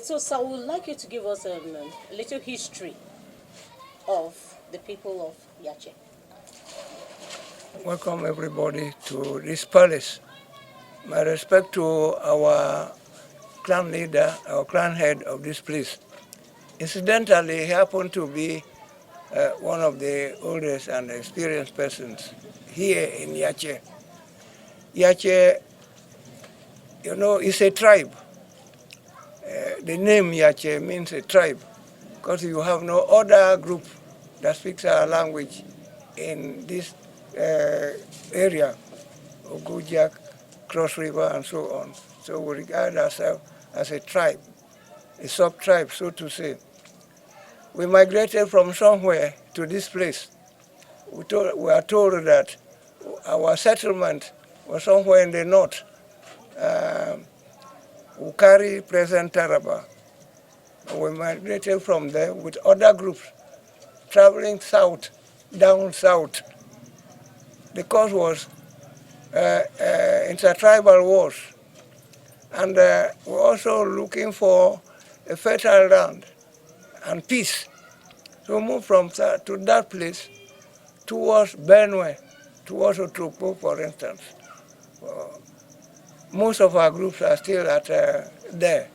so sir, I would like you to give us a little history of the people of Yache. Welcome everybody to this palace. My respect to our clan leader, our clan head of this place. Incidentally, he happened to be one of the oldest and experienced persons here in Yache. Yache, you know, is a tribe. The name Yache means a tribe because you have no other group that speaks our language in this area, Ogujak, Cross River, and so on. So we regard ourselves as a tribe, a sub-tribe, so to say. We migrated from somewhere to this place. We are told that our settlement was somewhere in the north, Okori, present Taraba. We migrated from there with other groups traveling south, down south. The cause was intertribal wars. And we're also looking for a fertile land and peace. So we moved from to that place towards Benue, towards Otropo, for instance. Most of our groups are still at there.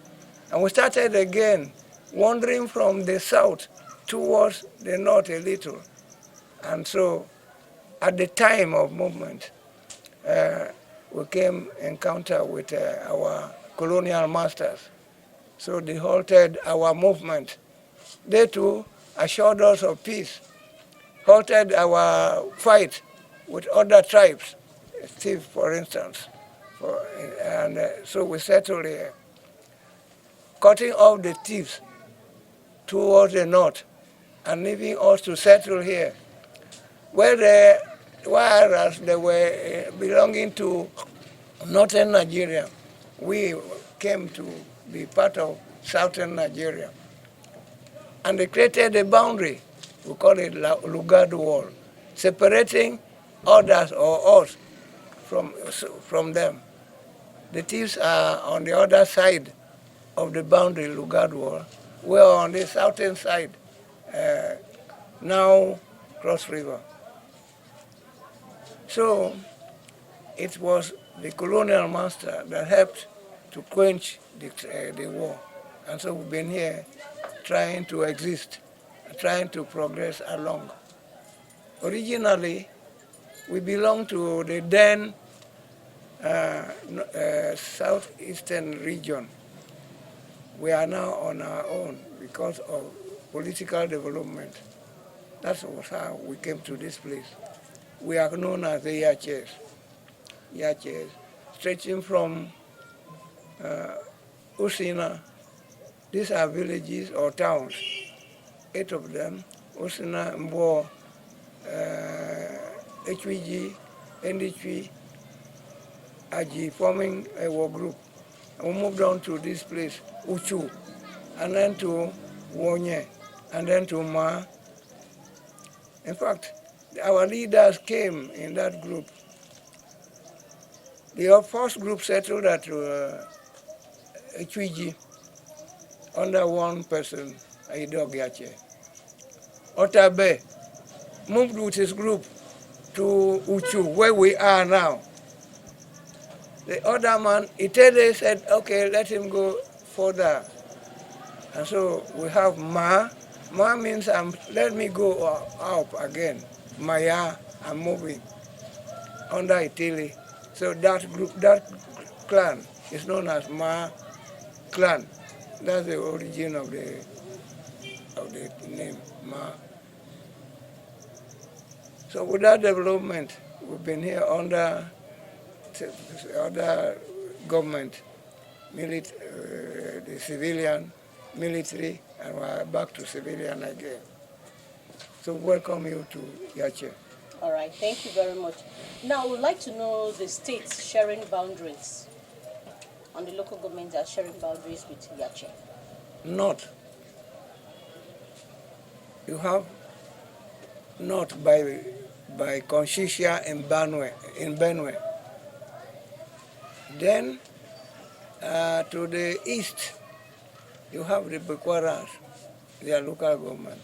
And we started again wandering from the south towards the north a little. And so at the time of movement, we came encounter with our colonial masters. So they halted our movement. They too assured us of peace, halted our fight with other tribes, Steve, for instance. And so we settled here, cutting off the thieves towards the north and leaving us to settle here, whereas they were belonging to northern Nigeria. We came to be part of southern Nigeria. And they created a boundary, we call it Lugard Wall, separating others or us from them. The thieves are on the other side of the boundary, Lugard Wall. We're on the southern side, now Cross River. So it was the colonial master that helped to quench the war. And so we've been here trying to exist, trying to progress along. Originally, we belonged to the then southeastern region. We are now on our own because of political development. That was how we came to this place. We are known as the Yaches. Yaches, stretching from Usina. These are villages or towns, 8 of them, Usina, Mbo, HVG, NDHV, Aji, forming a war group. And we moved on to this place, Uchu, and then to Wonye, and then to Ma. In fact, our leaders came in that group. The first group settled at HVG under one person, Aidog Yache. Otabe moved with his group to Uchu, where we are now. The other man, Itede, said, okay, let him go further. And so we have Ma. Ma means let me go up again. Maya, I'm moving under Itili. So that group, that clan is known as Ma clan. That's the origin of the name, Ma. So with that development, we've been here under other government, the civilian, military, and we're back to civilian again. So welcome you to Yache. All right, thank you very much. Now, I would like to know the states sharing boundaries, and the local governments are sharing boundaries with Yache. North. You have north by Conchicia in Benue. Then to the east, You have the Bekwaras, their local government.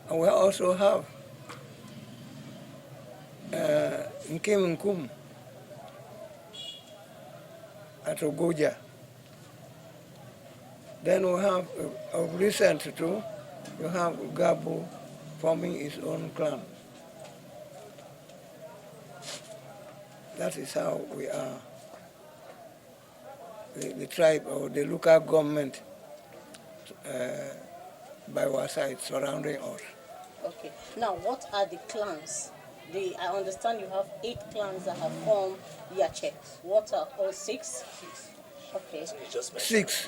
And we also have Nkim Nkum at Ogoja. Then we have, of recent too, you have Gabo forming his own clan. That is how we are, the tribe or the local government by our side surrounding us. Okay. Now, what are the clans? I understand you have 8 clans that have formed Yache. What are all 6? Okay. Six.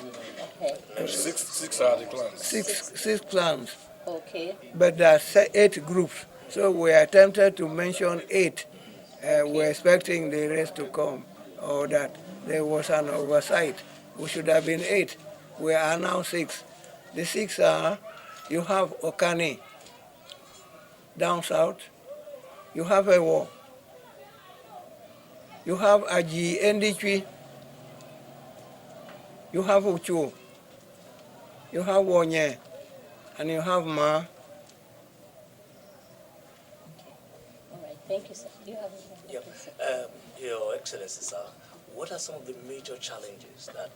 Okay. Six are the clans. Six clans. Okay. But there are 8 groups. So we attempted to mention 8. We're expecting the rest to come, or that there was an oversight. We should have been 8. We are now 6. The 6 are, you have Okani down south, you have Ewo, you have Aji Endichwi, you have Uchu, you have Wonye, and you have Ma. All right. Thank you, sir. You have a Yeah. Your Excellency, sir, what are some of the major challenges that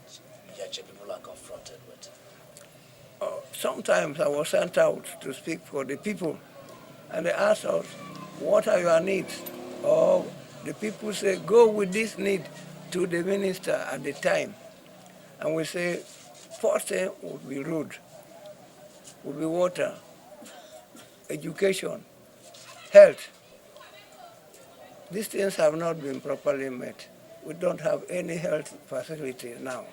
Yache people are confronted with? Sometimes I was sent out to speak for the people, and they asked us, what are your needs? Or the people say, go with this need to the minister at the time. And we say, first thing would be road, would be water, education, health. These things have not been properly met. We don't have any health facility now.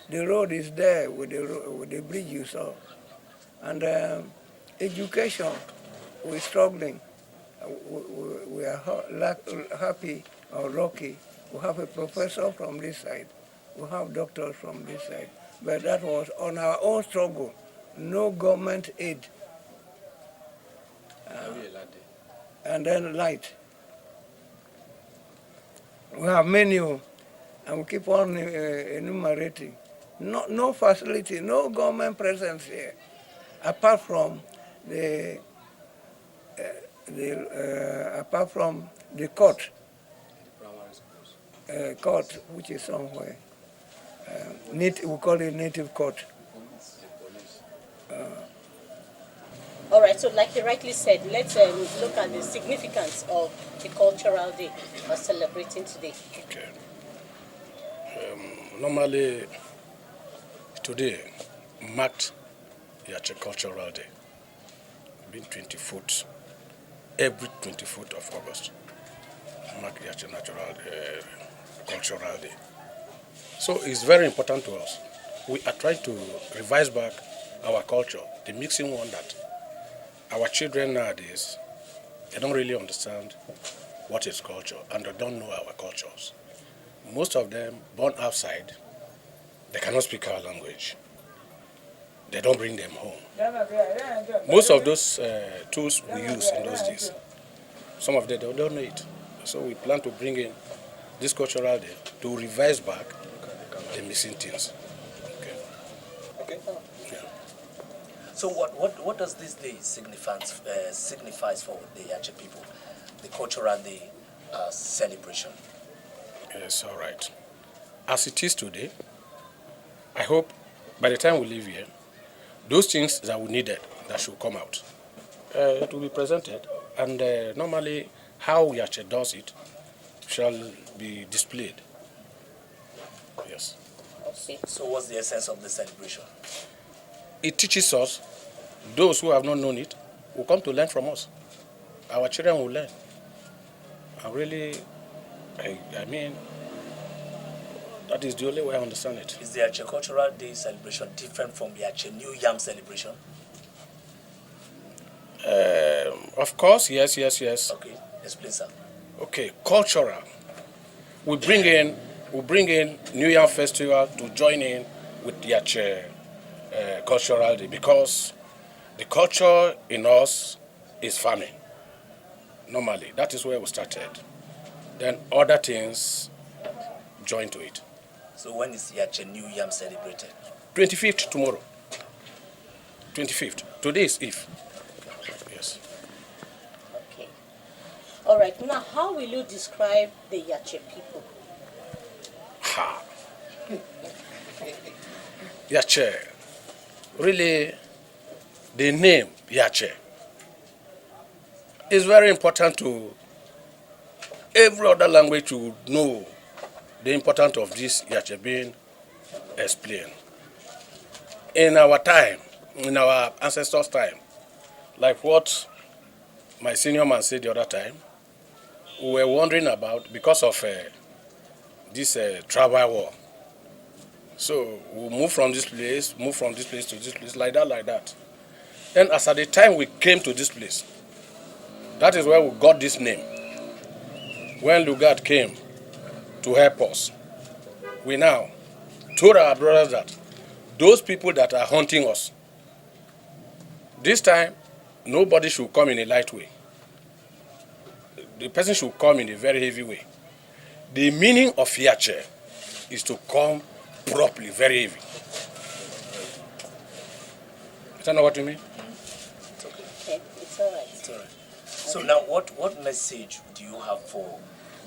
The road is there with the bridge you saw. And education, we're struggling. We are happy or lucky. We have a professor from this side. We have doctors from this side. But that was on our own struggle. No government aid. And then light. We have menu, and we keep on enumerating. No facility, no government presence here, apart from the court, court which is somewhere. We call it native court. All right, so like you rightly said, let's look at the significance of the cultural day we're celebrating today. Okay. Normally, today marked Yache Cultural Day, being 24th, every 24th of August, mark Yache Cultural Day. So it's very important to us. We are trying to revise back our culture, the mixing one that our children nowadays, they don't really understand what is culture, and they don't know our cultures. Most of them born outside, they cannot speak our language. They don't bring them home. Most of those tools we use in those days, some of them they don't know it. So we plan to bring in this cultural day to revise back the missing things. Okay. Yeah. So what does this day signifies for the Yache people, the cultural day celebration? Yes, all right. As it is today, I hope by the time we leave here, those things that we needed that should come out, it will be presented, and normally how Yache does it shall be displayed. Yes. Okay. So what's the essence of the celebration? It teaches us, those who have not known it, will come to learn from us. Our children will learn. And really, I mean, that is the only way I understand it. Is the Yache Cultural Day celebration different from the Yache New Yam celebration? Of course, yes. Okay, explain, sir. Okay, cultural. We bring in New Year Festival to join in with the Yache Cultural Day, because the culture in us is farming. Normally, that is where we started. Then other things join to it. So when is Yache New Yam celebrated? 25th tomorrow. 25th. Today is Eve. Yes. Okay. All right. Now, how will you describe the Yache people? Ha. Yache. Really, the name Yache is very important to every other language to know the importance of this Yache being explained. In our time, in our ancestors' time, like what my senior man said the other time, we were wondering about because of this tribal war. So we move from this place to this place, like that. Then as at the time we came to this place, that is where we got this name. When Lugard came to help us, we now told our brothers that those people that are hunting us, this time nobody should come in a light way. The person should come in a very heavy way. The meaning of Yache is to come properly, very heavy. Is that not what you mean? Okay, it's all right. It's all right. So now, what message do you have for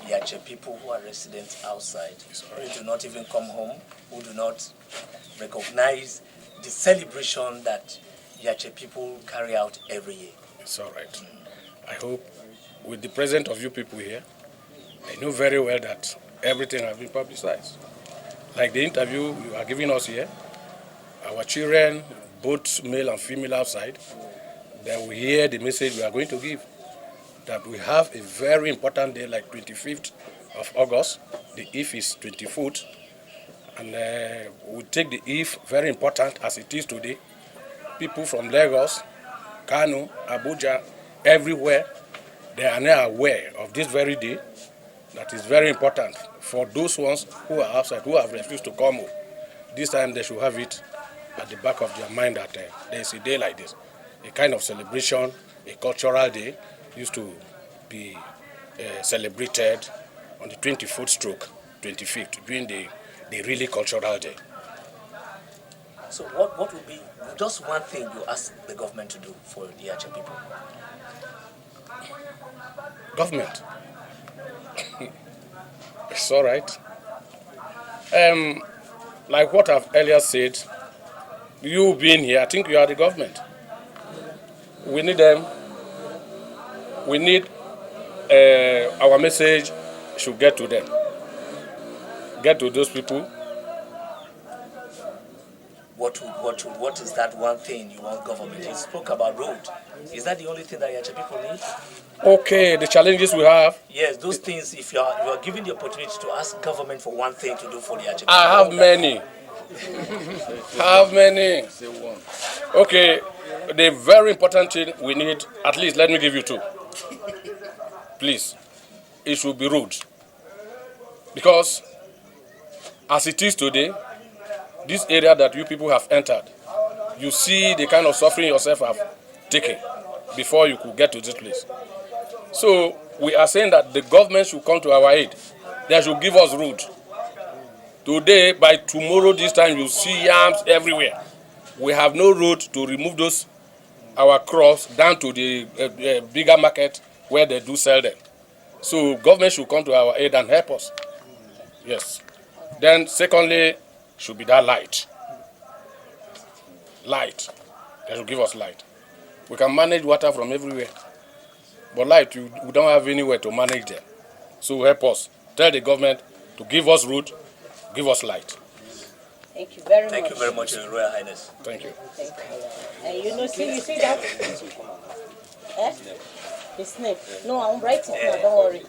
Yache people who are residents outside, who do not even come home, who do not recognize the celebration that Yache people carry out every year? It's all right. I hope with the presence of you people here, I know very well that everything has been publicized. Like the interview you are giving us here, our children, both male and female outside, they will hear the message we are going to give. That we have a very important day like 25th of August. The Eve is 24th. And we take the Eve very important as it is today. People from Lagos, Kano, Abuja, everywhere, they are now aware of this very day. That is very important for those ones who are outside, who have refused to come home. This time they should have it at the back of their mind that there is a day like this. A kind of celebration, a cultural day, used to be celebrated on the 24th stroke, 25th, during the really cultural day. So what would be just one thing you ask the government to do for the Yache people? Government. It's all right. Like what I've earlier said, you being here, I think you are the government. We need them. We need our message should get to them. Get to those people. What is that one thing you want government? You spoke about road. Is that the only thing that Yache people need? Okay, the challenges we have. Yes, those things. If you are given the opportunity to ask government for one thing to do for the Yache people, I have many. Have many. Okay, the very important thing we need, at least let me give you two. Please, it should be roads. Because as it is today, this area that you people have entered, you see the kind of suffering yourself have taken before you could get to this place. So we are saying that the government should come to our aid. They should give us road. Today, by tomorrow this time, you see yams everywhere. We have no road to remove those our crops down to the bigger market where they do sell them. So government should come to our aid and help us. Yes. Then secondly, should be that light. Light. They should give us light. We can manage water from everywhere. But light, we don't have anywhere to manage them. So help us. Tell the government to give us road, give us light. Thank you very much. Thank you very much, Your Royal Highness. Thank you. Thank you. And you see that? Eh? The snake. No, I'm writing now, don't worry.